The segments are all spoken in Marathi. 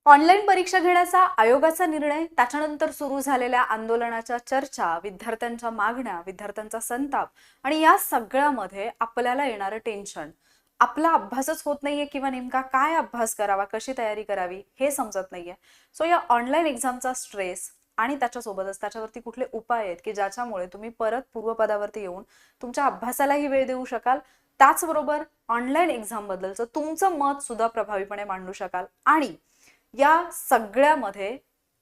ऑनलाईन परीक्षा घेण्याचा आयोगाचा निर्णय, त्याच्यानंतर सुरू झालेल्या आंदोलनाच्या चर्चा, विद्यार्थ्यांच्या मागण्या, विद्यार्थ्यांचा संताप आणि या सगळ्यामध्ये आपल्याला येणारं टेन्शन, आपला अभ्यासच होत नाहीये किंवा नेमका काय अभ्यास करावा, कशी तयारी करावी हे समजत नाहीये. सो या ऑनलाईन एक्झामचा स्ट्रेस आणि त्याच्यासोबतच त्याच्यावरती कुठले उपाय आहेत की ज्याच्यामुळे तुम्ही परत पूर्वपदावरती येऊन तुमच्या अभ्यासालाही वेळ देऊ शकाल, त्याचबरोबर ऑनलाईन एक्झाम बद्दलचं तुमचं मत सुद्धा प्रभावीपणे मांडू शकाल आणि या सगळ्यामध्ये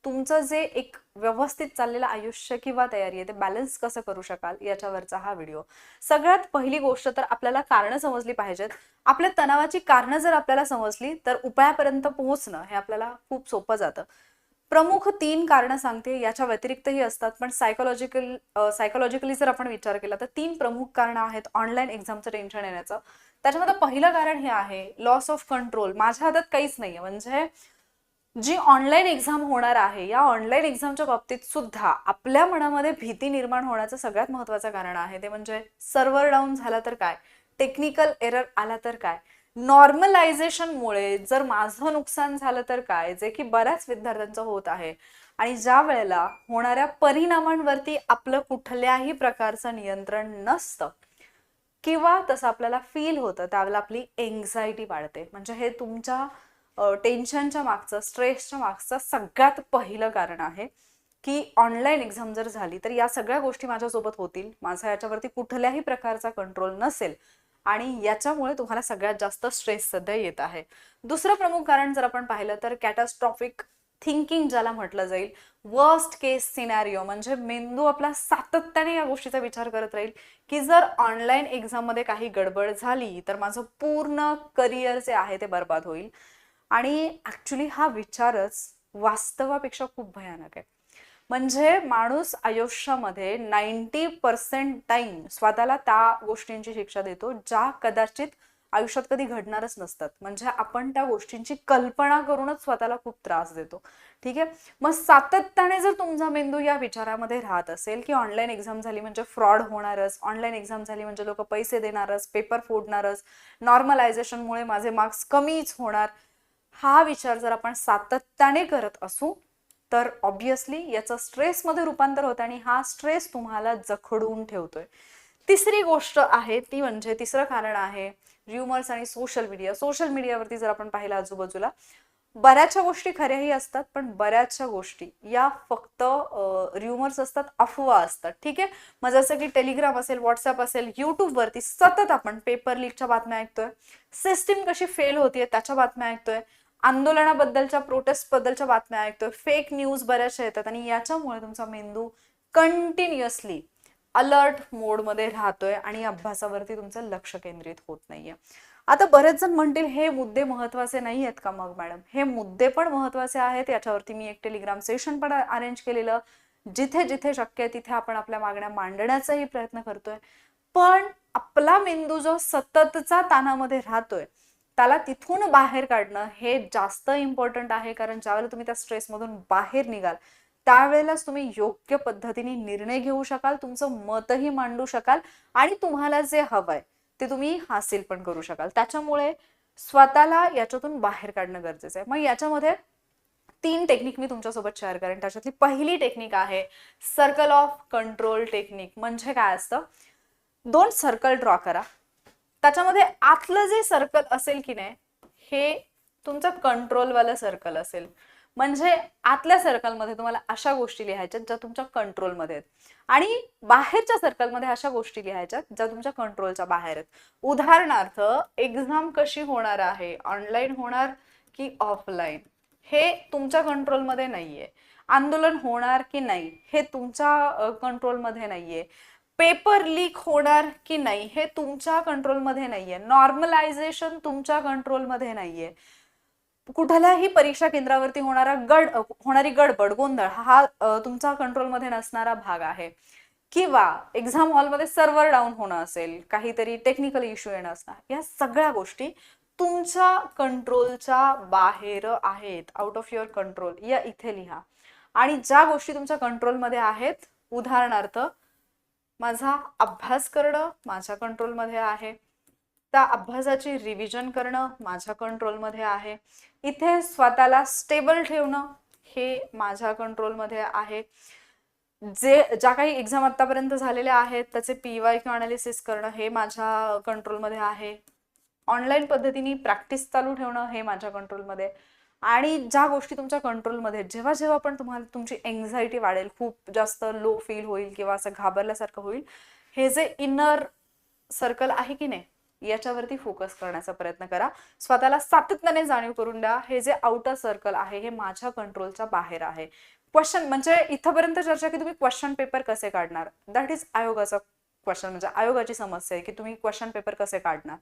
तुमचं जे एक व्यवस्थित चाललेलं आयुष्य किंवा तयारी आहे ते बॅलन्स कसं करू शकाल याच्यावरचा हा व्हिडिओ. सगळ्यात पहिली गोष्ट तर आपल्याला कारणं समजली पाहिजेत. आपल्या तणावाची कारणं जर आपल्याला समजली तर उपायापर्यंत पोहोचणं हे आपल्याला खूप सोपं जातं. प्रमुख 3 कारणं सांगते, याच्या व्यतिरिक्तही असतात, पण सायकोलॉजिकली जर आपण विचार केला तर 3 प्रमुख कारणं आहेत ऑनलाईन एक्झामचं टेन्शन येण्याचं. त्याच्यामध्ये पहिलं कारण हे आहे लॉस ऑफ कंट्रोल. माझ्या हातात काहीच नाहीये, म्हणजे जी ऑनलाईन एक्झाम होणार आहे या ऑनलाईन एक्झामच्या बाबतीत सुद्धा आपल्या मनामध्ये भीती निर्माण होण्याचं सगळ्यात महत्त्वाचं कारण आहे ते म्हणजे सर्व्हर डाऊन झाला तर काय, टेक्निकल एरर आला तर काय, नॉर्मलायझेशनमुळे जर माझं नुकसान झालं तर काय, जे की बऱ्याच विद्यार्थ्यांचं होत आहे. आणि ज्या वेळेला होणाऱ्या परिणामांवरती आपलं कुठल्याही प्रकारचं नियंत्रण नसतं किंवा तसं आपल्याला फील होतं त्यावेळेला आपली एन्झायटी वाढते. म्हणजे हे तुमच्या टेन्शनच्या मागचं, स्ट्रेसच्या मागचं सगळ्यात पहिलं कारण आहे की ऑनलाईन एक्झाम जर झाली तर या सगळ्या गोष्टी माझ्यासोबत होतील, माझा याच्यावरती कुठल्याही प्रकारचा कंट्रोल नसेल आणि याच्यामुळे तुम्हाला सगळ्यात जास्त स्ट्रेस सध्या येत आहे. दुसरं प्रमुख कारण जर आपण पाहिलं तर कॅटास्ट्रॉफिक थिंकिंग ज्याला म्हटलं जाईल, वर्स्ट केस सिनॅरिओ, म्हणजे मेंदू आपला सातत्याने या गोष्टीचा विचार करत राहील की जर ऑनलाईन एक्झाम मध्ये काही गडबड झाली तर माझं पूर्ण करिअर जे आहे ते बर्बाद होईल. आणि ऍक्च्युली हा विचारच वास्तवापेक्षा खूप भयानक आहे. म्हणजे माणूस आयुष्यामध्ये 90% टाइम स्वतःला त्या गोष्टींची शिक्षा देतो ज्या कदाचित आयुष्यात कधी घडणारच नसतात. म्हणजे आपण त्या गोष्टींची कल्पना करूनच स्वतःला खूप त्रास देतो. ठीक आहे, मग सातत्याने जर तुमचा मेंदू या विचारामध्ये राहत असेल की ऑनलाईन एक्झाम झाली म्हणजे फ्रॉड होणारच, ऑनलाईन एक्झाम झाली म्हणजे लोक पैसे देणारच, पेपर फोडणारच, नॉर्मलायझेशनमुळे माझे मार्क्स कमीच होणार, हा विचार जर आपण सातत्याने करत असू तर ऑब्विसली याचं स्ट्रेसमध्ये रूपांतर होतं आणि हा स्ट्रेस तुम्हाला जखडून ठेवतोय. तिसरी गोष्ट आहे ती म्हणजे तिसरं कारण आहे र्युमर्स आणि सोशल मीडिया. सोशल मीडियावरती जर आपण पाहिलं आजूबाजूला बऱ्याचशा गोष्टी खऱ्याही असतात, पण बऱ्याचशा गोष्टी या फक्त र्युमर्स असतात, अफवा असतात. ठीक आहे, मग जसं की टेलिग्राम असेल, व्हॉट्सअप असेल, युट्यूबवरती सतत आपण पेपर लीकच्या बातम्या ऐकतोय, सिस्टीम कशी फेल होतीये त्याच्या बातम्या ऐकतोय, आंदोलनाबद्दलच्या, प्रोटेस्ट बद्दलच्या बातम्या ऐकतोय, फेक न्यूज बऱ्याचशा येतात आणि याच्यामुळे तुमचा मेंदू कंटिन्युअसली अलर्ट मोडमध्ये राहतोय आणि अभ्यासावरती तुमचं लक्ष केंद्रित होत नाहीये. आता बरेच जण म्हणतील हे मुद्दे महत्वाचे नाही आहेत का? मग मॅडम, हे मुद्दे पण महत्वाचे आहेत. याच्यावरती मी एक टेलिग्राम सेशन पण अरेंज केलेलं, जिथे जिथे शक्य आहे तिथे आपण आपल्या मागण्या मांडण्याचाही प्रयत्न करतोय. पण आपला मेंदू जो सततचा ताणामध्ये राहतोय त्याला तिथून बाहेर काढणं हे जास्त इम्पॉर्टंट आहे. कारण ज्यावेळेला तुम्ही त्या स्ट्रेसमधून बाहेर निघाल त्यावेळेलाच तुम्ही योग्य पद्धतीने निर्णय घेऊ शकाल, तुमचं मतही मांडू शकाल आणि तुम्हाला जे हवंय ते तुम्ही हासिल पण करू शकाल. त्याच्यामुळे स्वतःला याच्यातून बाहेर काढणं गरजेचं आहे. मग याच्यामध्ये 3 टेक्निक मी तुमच्यासोबत शेअर करेन. त्याच्यातली पहिली टेक्निक आहे सर्कल ऑफ कंट्रोल टेक्निक. म्हणजे काय असतं, 2 सर्कल ड्रॉ करा, त्याच्यामध्ये आतलं जे सर्कल असेल की नाही हे तुमचं कंट्रोलवालं सर्कल असेल. म्हणजे आतल्या सर्कलमध्ये तुम्हाला अशा गोष्टी लिहायच्यात ज्या तुमच्या कंट्रोलमध्ये आहेत आणि बाहेरच्या सर्कलमध्ये अशा गोष्टी लिहायच्यात ज्या तुमच्या कंट्रोलच्या बाहेर आहेत. उदाहरणार्थ, एक्झाम कशी होणार आहे, ऑनलाईन होणार की ऑफलाईन, हे तुमच्या कंट्रोलमध्ये नाहीये. आंदोलन होणार की नाही हे तुमच्या कंट्रोलमध्ये नाहीये. पेपर लीक होणार की नाही हे तुमच्या कंट्रोलमध्ये नाहीये. नॉर्मलायझेशन तुमच्या कंट्रोलमध्ये नाहीये. कुठल्याही परीक्षा केंद्रावरती होणारी गडबड, गोंधळ हा तुमचा कंट्रोलमध्ये नसणारा भाग आहे. किंवा एक्झाम हॉलमध्ये सर्व्हर डाऊन होणं असेल, काहीतरी टेक्निकल इश्यू येणं असणार, या सगळ्या गोष्टी तुमच्या कंट्रोलच्या बाहेर आहेत, आउट ऑफ युअर कंट्रोल. या इथे लिहा. आणि ज्या गोष्टी तुमच्या कंट्रोलमध्ये आहेत, उदाहरणार्थ माझा अभ्यास करणं माझ्या कंट्रोलमध्ये आहे, त्या अभ्यासाची रिव्हिजन करणं माझ्या कंट्रोलमध्ये आहे. इथे स्वतःला स्टेबल ठेवणं हे माझ्या कंट्रोलमध्ये आहे. ज्या काही एक्झाम आतापर्यंत झालेल्या आहेत त्याचे PY किंवा अनालिसिस करणं हे माझ्या कंट्रोलमध्ये आहे. ऑनलाईन पद्धतीने प्रॅक्टिस चालू ठेवणं हे माझ्या कंट्रोलमध्ये. आणि ज्या गोष्टी तुमच्या कंट्रोलमध्ये, जेव्हा जेव्हा पण तुम्हाला तुमची एन्झायटी वाढेल, खूप जास्त लो फील होईल किंवा असं घाबरल्यासारखं होईल, हे जे इनर सर्कल आहे की नाही याच्यावरती फोकस करण्याचा प्रयत्न करा. स्वतःला सातत्याने जाणीव करून द्या हे जे आउटर सर्कल आहे हे माझ्या कंट्रोलच्या बाहेर आहे. क्वेश्चन म्हणजे इथपर्यंत चर्चा की तुम्ही क्वेश्चन पेपर कसे काढणार, दॅट इज आयोगाचा क्वेश्चन, म्हणजे आयोगाची समस्या आहे की तुम्ही क्वेश्चन पेपर कसे काढणार,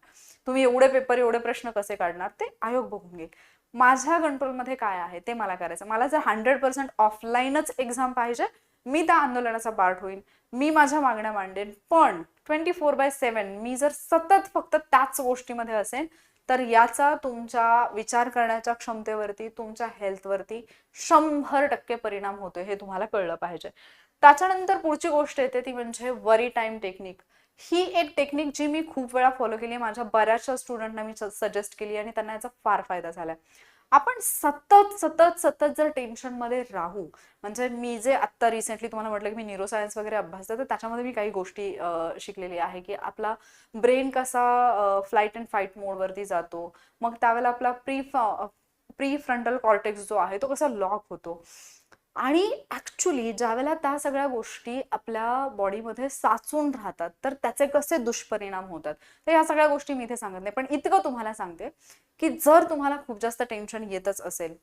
तुम्ही एवढे पेपर एवढे प्रश्न कसे काढणार, ते आयोग बघून घेईल. माझ्या कंट्रोलमध्ये काय आहे ते मला करायचं. मला जर 100% ऑफलाईनच एक्झाम पाहिजे, मी त्या आंदोलनाचा पार्ट होईल, मी माझ्या मागण्या मांडेन, पण 24/7 मी जर सतत फक्त त्याच गोष्टीमध्ये असेल तर याचा तुमच्या विचार करण्याच्या क्षमतेवरती, तुमच्या हेल्थवरती 100% परिणाम होतोय हे तुम्हाला कळलं पाहिजे. त्याच्यानंतर पुढची गोष्ट येते ती म्हणजे वरी टाइम टेक्निक. ही एक टेक्निक जी मी खूप वेळा फॉलो केली, माझ्या बऱ्याचशा स्टुडंटना मी सजेस्ट केली आणि त्यांना याचा फार फायदा झालाय. आपण सतत सतत सतत जर टेन्शन मध्ये राहू, म्हणजे मी जे आता रिसेंटली तुम्हाला म्हटलं की मी न्यूरोसायन्स वगैरे अभ्यासते, तर त्याच्यामध्ये मी काही गोष्टी शिकलेली आहे की आपला ब्रेन कसा फ्लाईट अँड फाईट मोडवरती जातो, मग त्यावेळेला आपला प्री फ्रंटल कॉर्टेक्स जो आहे तो कसा लॉक होतो, आणि ऍक्च्युली ज्यावेळेला त्या सगळ्या गोष्टी आपल्या बॉडीमध्ये साचून राहतात तर त्याचे कसे दुष्परिणाम होतात, तर या सगळ्या गोष्टी मी इथे सांगत नाही. पण इतकं तुम्हाला सांगते की जर तुम्हाला खूप जास्त टेन्शन येतच असेल,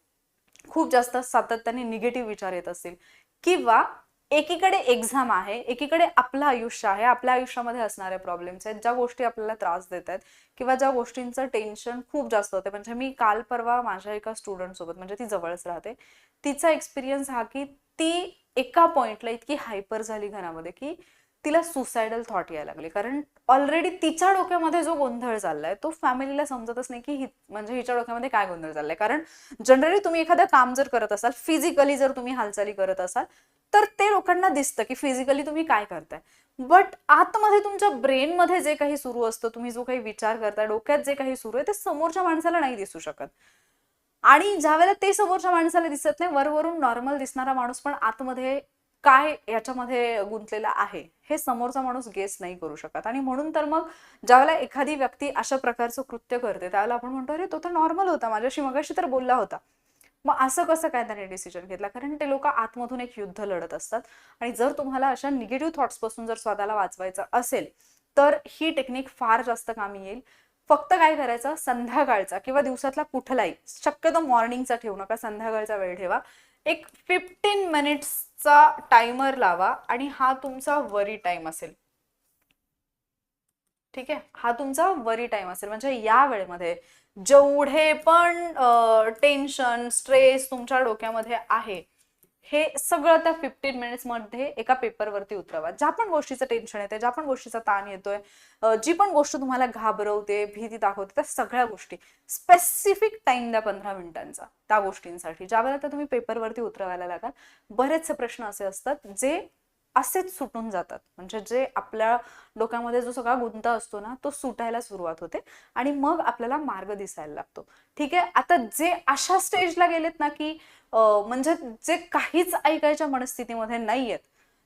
खूप जास्त सातत्याने निगेटिव्ह विचार येत असतील, किंवा एकीकडे एक्झाम आहे, एकीकडे आपलं आयुष्य आहे, आपल्या आयुष्यामध्ये असणारे प्रॉब्लेम्स आहेत, ज्या गोष्टी आपल्याला त्रास देत आहेत किंवा ज्या गोष्टींचं टेन्शन खूप जास्त होते. म्हणजे मी काल परवा माझ्या एका स्टुडंट सोबत, म्हणजे ती जवळच राहते, तिचा एक्सपिरियन्स हा की ती एका पॉइंटला इतकी हायपर झाली घरामध्ये की तिला सुसायडल थॉट यायला लागले. कारण ऑलरेडी तिच्या डोक्यामध्ये जो गोंधळ चाललाय तो फॅमिलीला समजतच नाही की म्हणजे हिच्या डोक्यामध्ये काय गोंधळ चाललाय. कारण जनरली तुम्ही एखादं काम जर करत असाल, फिजिकली जर तुम्ही हालचाली करत असाल, तर ते लोकांना दिसतं की फिजिकली तुम्ही काय करताय, बट आतमध्ये तुमच्या ब्रेनमध्ये जे काही सुरू असतं, तुम्ही जो काही विचार करताय, डोक्यात जे काही सुरू आहे ते समोरच्या माणसाला नाही दिसू शकत. आणि ज्या वेळेला ते समोरच्या माणसाला दिसत नाही, वरवरून नॉर्मल दिसणारा माणूस पण आतमध्ये काय याच्यामध्ये गुंतलेला आहे हे समोरचा माणूस गेस नाही करू शकत. आणि म्हणून तर मग ज्यावेळेला एखादी व्यक्ती अशा प्रकारचं कृत्य करते त्यावेळेला आपण म्हणतो अरे तो तर नॉर्मल होता, माझ्याशी मगाशी तर बोलला होता, मग असं कसं काय त्याने डिसिजन घेतला. कारण ते लोक आतमधून एक युद्ध लढत असतात. आणि जर तुम्हाला अशा निगेटिव्ह थॉट्स पासून जर स्वतःला वाचवायचं असेल तर ही टेक्निक फार जास्त कामी येईल. फक्त काय करायचं, संध्याकाळचा किंवा दिवसातला कुठलाही, शक्यतो मॉर्निंगचा ठेवू नका, संध्याकाळचा वेळ ठेवा, एक 15 मिनिट्सचा टायमर लावा आणि हा तुमचा वरी टाइम असेल. ठीक आहे, हा तुमचा वरी टाइम असेल. म्हणजे या वेळेमध्ये जेवढे पण टेन्शन, स्ट्रेस तुमच्या डोक्यामध्ये आहे हे सगळं त्या 15 मिनिट्स मध्ये एका पेपरवरती उतरवा. ज्या पण गोष्टीचं टेन्शन येते, ज्या पण गोष्टीचा ताण येतोय, जी पण गोष्ट तुम्हाला घाबरवते, भीती दाखवते, त्या सगळ्या गोष्टी स्पेसिफिक टाइम द्या 15 मिनिटांचा त्या गोष्टींसाठी, ज्यावेळेला तुम्ही पेपरवरती उतरवायला लागाल. बरेचसे प्रश्न असे असतात जे असेच सुटून जातात, म्हणजे जे आपल्या डोक्यामध्ये जो सगळा गुंता असतो ना तो सुटायला सुरुवात होते आणि मग आपल्याला मार्ग दिसायला लागतो. ठीक आहे, आता जे अशा स्टेजला गेलेत ना की म्हणजे जे काहीच ऐकायच्या मनस्थितीमध्ये नाहीयेत,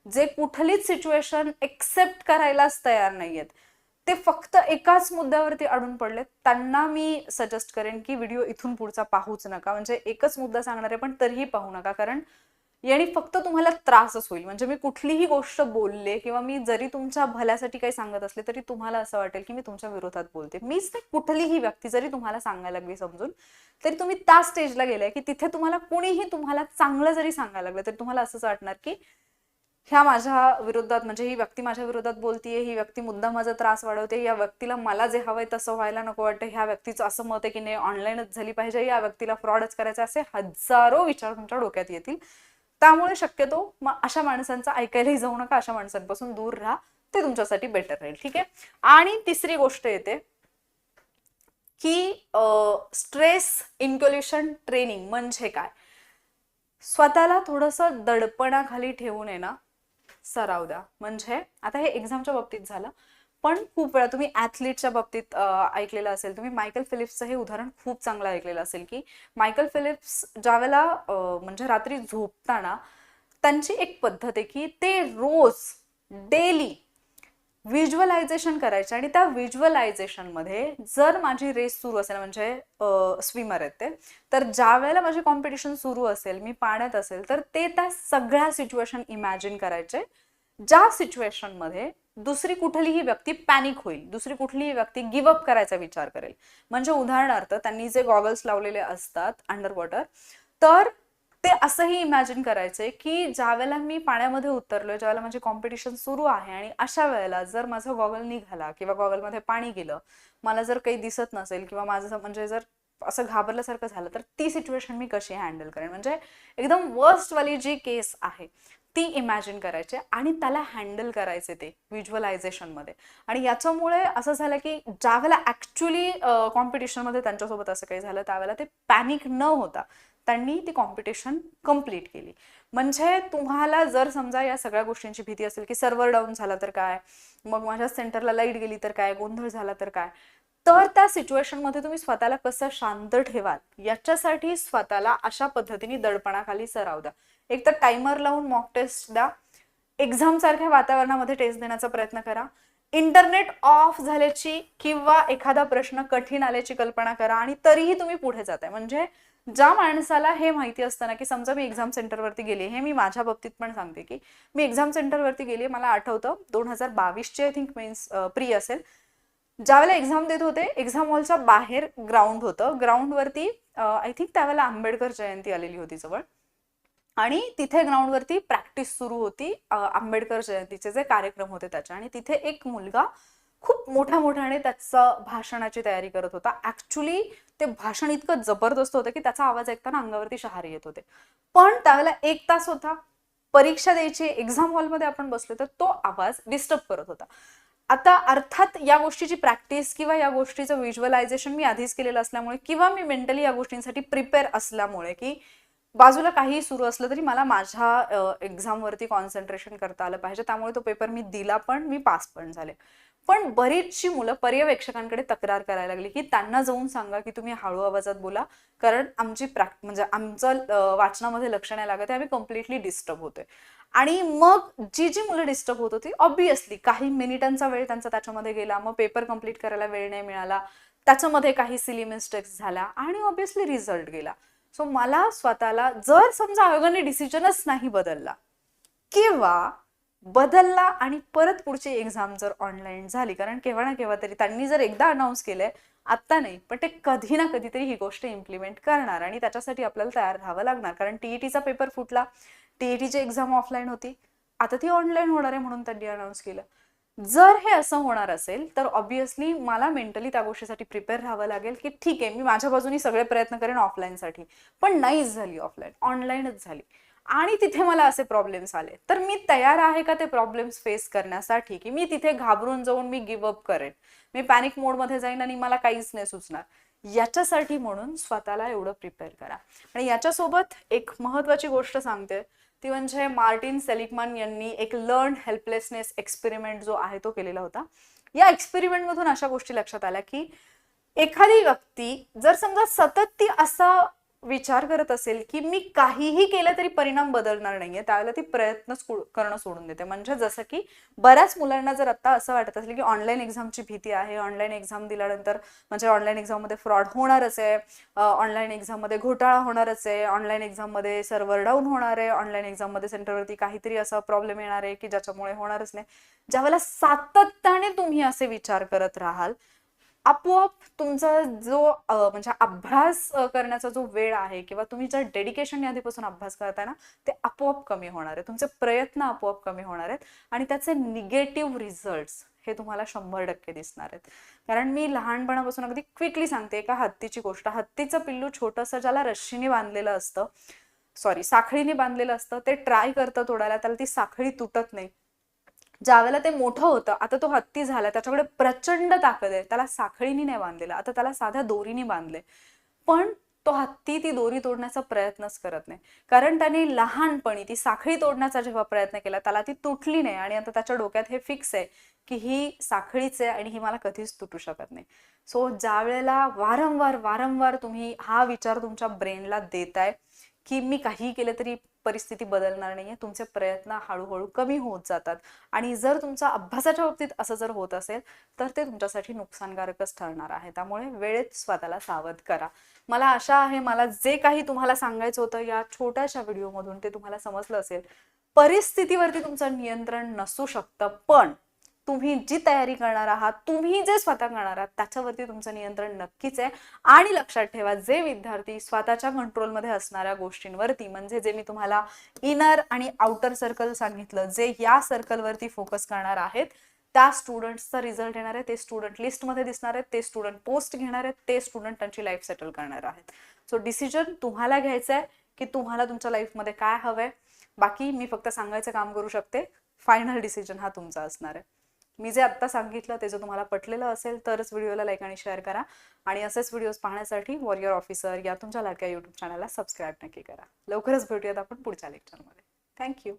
जे कुठलीच सिच्युएशन एक्सेप्ट करायलाच तयार नाहीयेत, ते फक्त एकाच मुद्द्यावरती अडून पडलेत, त्यांना मी सजेस्ट करेन की व्हिडिओ इथून पुढचा पाहूच नका. म्हणजे एकच मुद्दा सांगणार आहे पण तरीही पाहू नका, कारण याने फक्त तुम्हाला त्रासच होईल. म्हणजे मी कुठलीही गोष्ट बोलले किंवा मी जरी तुमच्या भल्यासाठी काही सांगत असले तरी तुम्हाला असं वाटेल की मी तुमच्या विरोधात बोलते. मीच नाही, कुठलीही व्यक्ती जरी तुम्हाला सांगायला लागली समजून, तरी तुम्ही त्या स्टेजला गेलाय की तिथे तुम्हाला कुणीही तुम्हाला चांगलं जरी सांगायला लागलं तरी तुम्हाला असंच वाटणार की ह्या माझ्या विरोधात, म्हणजे ही व्यक्ती माझ्या विरोधात बोलतीये, ही व्यक्ती मुद्दा माझा त्रास वाढवते, या व्यक्तीला मला जे हवंय तसं व्हायला नको वाटतं, ह्या व्यक्तीचं असं मत आहे की नाही ऑनलाईनच झाली पाहिजे, या व्यक्तीला फ्रॉडच करायचा, असे हजारो विचार तुमच्या डोक्यात येतील. त्यामुळे शक्यतो अशा माणसांचा ऐकायलाही जाऊ नका, अशा माणसांपासून दूर राहा, ते तुमच्यासाठी बेटर राहील. ठीक आहे, आणि तिसरी गोष्ट येते की स्ट्रेस इन्क्युलेशन ट्रेनिंग म्हणजे काय. स्वतःला थोडंसं दडपणाखाली ठेवून आहे ना सराव द्या. म्हणजे आता हे एक्झामच्या बाबतीत झालं, पण खूप वेळा तुम्ही ऍथलीटच्या बाबतीत ऐकलेलं असेल, तुम्ही मायकल फिलिप्सचं हे उदाहरण खूप चांगलं ऐकलेलं असेल, की मायकल फिलिप्स ज्यावेळेला म्हणजे रात्री झोपताना त्यांची एक पद्धत आहे की ते रोज डेली व्हिज्युअलायझेशन करायचे आणि त्या व्हिज्युअलायझेशनमध्ये जर माझी रेस सुरू असेल, म्हणजे स्विमर आहेत ते, तर ज्या वेळेला माझी कॉम्पिटिशन सुरू असेल, मी पाण्यात असेल, तर ते त्या सगळ्या सिच्युएशन इमॅजिन करायचे ज्या सिच्युएशनमध्ये दुसरी कुठलीही व्यक्ती पॅनिक होईल, दुसरी कुठलीही व्यक्ती गिव्हअप करायचा विचार करेल. म्हणजे उदाहरणार्थ त्यांनी जे गॉगल्स लावलेले असतात अंडर वॉटर, तर ते असंही इमॅजिन करायचे की ज्यावेळेला मी पाण्यामध्ये उतरलोय, ज्यावेळेला माझी कॉम्पिटिशन सुरू आहे आणि अशा वेळेला जर माझा गॉगल निघाला किंवा गॉगलमध्ये पाणी गेलं, मला जर काही दिसत नसेल किंवा माझं म्हणजे जर असं घाबरल्यासारखं झालं, तर ती सिच्युएशन मी कशी हँडल करेन. म्हणजे एकदम वर्स्ट वाली जी केस आहे ती इमॅजिन करायचे आणि त्याला हँडल करायचे ते व्हिज्युअलायझेशनमध्ये. आणि याच्यामुळे असं झालं की ज्यावेळेला ऍक्च्युली कॉम्पिटिशनमध्ये त्यांच्यासोबत असं काही झालं, त्यावेळेला ते पॅनिक न होता त्यांनी ती कॉम्पिटिशन कम्प्लीट केली. म्हणजे तुम्हाला जर समजा या सगळ्या गोष्टींची भीती असेल की सर्व्हर डाऊन झाला तर काय, मग माझ्या सेंटरला लाईट गेली तर काय, गोंधळ झाला तर काय, तर त्या सिच्युएशनमध्ये तुम्ही स्वतःला कसं शांत ठेवाल याच्यासाठी स्वतःला अशा पद्धतीने दडपणाखाली सराव द्या. एक तर टायमर लावून मॉक टेस्ट द्या, एक्झाम सारख्या वातावरणामध्ये टेस्ट देण्याचा प्रयत्न करा, इंटरनेट ऑफ झाल्याची किंवा एखादा प्रश्न कठीण आल्याची कल्पना करा आणि तरीही तुम्ही पुढे जाताय. म्हणजे ज्या माणसाला हे माहिती असतं ना की समजा मी एक्झाम सेंटरवरती गेली, हे मी माझ्या बाबतीत पण सांगते की मी एक्झाम सेंटरवरती गेली, मला आठवतं 2022ची आय थिंक मेन्स प्री असेल, ज्यावेळेला एक्झाम देत होते, एक्झाम हॉलच्या बाहेर ग्राउंड होतं, ग्राउंडवरती आय थिंक त्यावेळेला आंबेडकर जयंती आलेली होती जवळ, आणि तिथे ग्राउंडवरती प्रॅक्टिस सुरू होती आंबेडकर जयंतीचे जे कार्यक्रम होते त्याच्या. आणि तिथे एक मुलगा खूप मोठ्याने त्याचं भाषणाची तयारी करत होता. ऍक्च्युली ते भाषण इतकं जबरदस्त होतं की त्याचा आवाज ऐकताना अंगावरती शहारे येत होते. पण त्यावेळेला 1 तास होता, परीक्षा द्यायची, एक्झाम हॉलमध्ये आपण बसलो, तर तो आवाज डिस्टर्ब करत होता. आता अर्थात या गोष्टीची प्रॅक्टिस किंवा या गोष्टीचं व्हिज्युअलायझेशन मी आधीच केलेलं असल्यामुळे किंवा मी मेंटली या गोष्टींसाठी प्रिपेअर असल्यामुळे की बाजूला काहीही सुरू असलं तरी मला माझ्या एक्झामवरती कॉन्सन्ट्रेशन करता आलं पाहिजे, त्यामुळे तो पेपर मी दिला पण, मी पास पण झाले. पण बरीचशी मुलं पर्यवेक्षकांकडे तक्रार करायला लागली की त्यांना जाऊन सांगा की तुम्ही हळू आवाजात बोला, कारण आमची म्हणजे आमचं वाचनामध्ये लक्ष नाही लागत आहे, आम्ही कम्प्लिटली डिस्टर्ब होतोय. आणि मग जी मुलं डिस्टर्ब होत होती, ऑब्व्हियसली काही मिनिटांचा वेळ त्यांचा त्याच्यामध्ये गेला, मग पेपर कम्प्लीट करायला वेळ नाही मिळाला, त्याच्यामध्ये काही सिली मिस्टेक्स झाल्या आणि ऑब्व्हियसली रिझल्ट गेला. सो मला स्वतःला, जर समजा आयोगाने डिसिजनच नाही बदलला किंवा बदलला आणि परत पुढची एक्झाम जर ऑनलाईन झाली, कारण केव्हा ना केव्हा तरी त्यांनी जर एकदा अनाऊन्स केलंय, आत्ता नाही पण ते कधी ना कधीतरी ही गोष्ट इम्प्लिमेंट करणार आणि त्याच्यासाठी आपल्याला तयार राहावं लागणार. कारण टीईटीचा पेपर फुटला, टीईटीची एक्झाम ऑफलाईन होती, आता ती ऑनलाईन होणार आहे म्हणून त्यांनी अनाऊन्स केलं. जर हे असं होणार असेल तर ऑब्व्हियसली मला मेंटली त्या गोष्टीसाठी प्रिपेअर राहावं लागेल की ठीक आहे, मी माझ्या बाजूनी सगळे प्रयत्न करेन ऑफलाईनसाठी, पण नाहीच झाली ऑफलाईन, ऑनलाईनच झाली आणि तिथे मला असे प्रॉब्लेम्स आले, तर मी तयार आहे का ते प्रॉब्लेम्स फेस करण्यासाठी, की मी तिथे घाबरून जाऊन मी गिव्हअप करेन, मी पॅनिक मोडमध्ये जाईन आणि मला काहीच नाही सुचणार. याच्यासाठी म्हणून स्वतःला एवढं प्रिपेअर करा. आणि याच्यासोबत एक महत्वाची गोष्ट सांगते, ती म्हणजे मार्टिन सेलिगमन यांनी एक लर्न हेल्पलेसनेस एक्सपेरिमेंट जो आहे तो केलेला होता. या एक्सपेरिमेंटमधून अशा गोष्टी लक्षात आल्या की एखादी व्यक्ती जर समजा सतत ती असा विचार करत असेल की मी काहीही केलं तरी परिणाम बदलणार नाहीये, त्यावेळेला ती प्रयत्नच करणं सोडून देते. म्हणजे जसं की बऱ्याच मुलांना जर आता असं वाटत असेल की ऑनलाईन एक्झामची भीती आहे, ऑनलाईन एक्झाम दिल्यानंतर म्हणजे ऑनलाईन एक्झाममध्ये फ्रॉड होणारच आहे, ऑनलाईन एक्झाममध्ये घोटाळा होणारच आहे, ऑनलाईन एक्झाममध्ये सर्व्हर डाऊन होणार आहे, ऑनलाईन एक्झाममध्ये सेंटरवरती काहीतरी असा प्रॉब्लेम येणार आहे की ज्याच्यामुळे होणारच नाही. ज्यावेळेला सातत्याने तुम्ही असे विचार करत राहाल, आपोआप तुमचा जो म्हणजे अभ्यास करण्याचा जो वेळ आहे किंवा तुम्ही जर डेडिकेशन आधीपासून अभ्यास करताय ना, ते आपोआप कमी होणार आहे, तुमचे प्रयत्न आपोआप कमी होणार आहेत आणि त्याचे निगेटिव्ह रिझल्ट्स हे तुम्हाला 100% दिसणार आहेत. कारण मी लहानपणापासून अगदी क्विकली सांगते, एका हत्तीची गोष्ट. हत्तीचं पिल्लू छोटंसं ज्याला रश्शीने बांधलेलं असतं, साखळीने बांधलेलं असतं, ते ट्राय करतं तोडायला, त्याला ती साखळी तुटत नाही. ज्यावेळेला ते मोठं होतं, आता तो हत्ती झाला, त्याच्याकडे प्रचंड ताकद आहे, त्याला साखळीने नाही बांधलेलं, आता त्याला साध्या दोरीने बांधले, पण तो हत्ती ती दोरी तोडण्याचा प्रयत्नच करत नाही, कारण त्याने लहानपणी ती साखळी तोडण्याचा जेव्हा प्रयत्न केला त्याला ती तुटली नाही आणि आता त्याच्या डोक्यात हे फिक्स आहे की ही साखळीच आहे आणि ही मला कधीच तुटू शकत नाही. सो ज्या वेळेला वारंवार वारंवार तुम्ही हा विचार तुमच्या ब्रेनला देताय की मी काही केलं तरी परिस्थिती बदलणार नाहीये, तुमचे प्रयत्न हळूहळू कमी होत जातात. आणि जर तुमचा अभ्यासाच्या बाबतीत असं जर होत असेल तर ते तुमच्यासाठी नुकसानकारकच ठरणार आहे. त्यामुळे वेळेत स्वतःला सावध करा. मला आशा आहे मला जे काही तुम्हाला सांगायचं होतं या छोट्याशा व्हिडिओमधून ते तुम्हाला समजलं असेल. परिस्थितीवरती तुमचं नियंत्रण नसू शकतं, पण तुम्ही जी तयारी करणार आहात, तुम्ही जे स्वतः करणार आहात त्याच्यावरती तुमचं नियंत्रण नक्कीच आहे. आणि लक्षात ठेवा, जे विद्यार्थी स्वतःच्या कंट्रोलमध्ये असणाऱ्या गोष्टींवरती, म्हणजे जे मी तुम्हाला इनर आणि आउटर सर्कल सांगितलं, जे या सर्कलवरती फोकस करणार आहेत त्या स्टुडंट्सचा रिझल्ट येणार आहे, ते स्टुडंट लिस्टमध्ये दिसणार आहेत, ते स्टुडंट पोस्ट घेणार आहेत, ते स्टुडंट त्यांची लाईफ सेटल करणार आहेत. सो डिसिजन तुम्हाला घ्यायचं आहे की तुम्हाला तुमच्या लाईफमध्ये काय हवंय. बाकी मी फक्त सांगायचं काम करू शकते, फायनल डिसिजन हा तुमचा असणार आहे. मी जे आत्ता सांगितलं ते जर तुम्हाला पटलेलं असेल तरच व्हिडिओला लाईक आणि शेअर करा. आणि असेच व्हिडिओज पाहण्यासाठी वॉरियर ऑफिसर या तुमच्या लाडक्या यूट्यूब चॅनलला सबस्क्राईब नक्की करा. लवकरच भेटूयात आपण पुढच्या लेक्चरमध्ये. थँक्यू.